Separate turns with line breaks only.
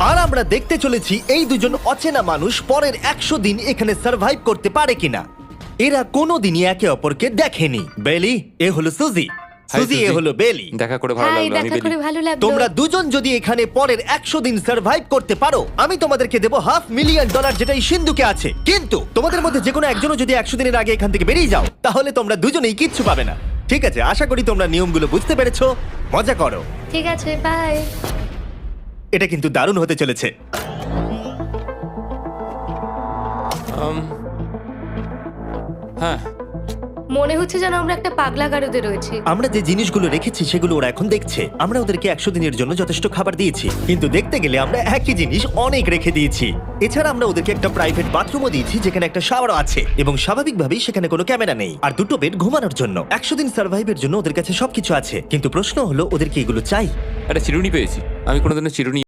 আর আমরা দেখতে চলেছি এই দুজন অচেনা মানুষ পরের 100 দিন এখানে সার্ভাইভ করতে পারে কিনা। এরা কোনোদিনই একে অপরকে দেখেনি। বেলি, এ হলো সুজি। সুজি, এ
সুজি।
হলো বেলি।
দেখা করে ভালো
হাই,
লাগলো, আমি
দেখা করে
বেলি।
ভালো লাগলো।
তোমরা দুজন যদি এখানে পরের 100 দিন সার্ভাইভ করতে পারো, আমি তোমাদেরকে দেবো $500,000 যেটা এই সিন্ধুকে আছে। কিন্তু তোমাদের মধ্যে যে কোনো একজনও যদি 100 দিনের আগে এখান থেকে বেরিয়ে যাও, তাহলে তোমরা দুজনেই কিচ্ছু পাবে না। ঠিক আছে, আশা করি তোমরা নিয়মগুলো বুঝতে পেরেছো। মজা করো।
ঠিক আছে, বাই।
এটা কিন্তু দারুণ হতে চলেছে।
হ্যাঁ,
মনে হচ্ছে যেন আমরা একটা পাগলা গারদে রয়েছি।
আমরা যে জিনিসগুলো রেখেছি সেগুলো ওরা এখন দেখছে। আমরা ওদেরকে 100 দিনের জন্য যথেষ্ট খাবার দিয়েছি, কিন্তু দেখতে গেলে আমরা একই জিনিস অনেক রেখে দিয়েছি। এছাড়া আমরা ওদেরকে একটা প্রাইভেট বাথরুমও দিয়েছি, যেখানে একটা শাওয়ারও আছে, এবং স্বাভাবিকভাবেই সেখানে কোনো ক্যামেরা নেই, আর দুটো বেড ঘুমানোর জন্য। 100 দিন সার্ভাইভের জন্য ওদের কাছে সবকিছু আছে, কিন্তু প্রশ্ন হলো ওদেরকে এগুলো চাই।
একটা চিরুনি পেয়েছি। আমি কোনোদিনও চিরুনি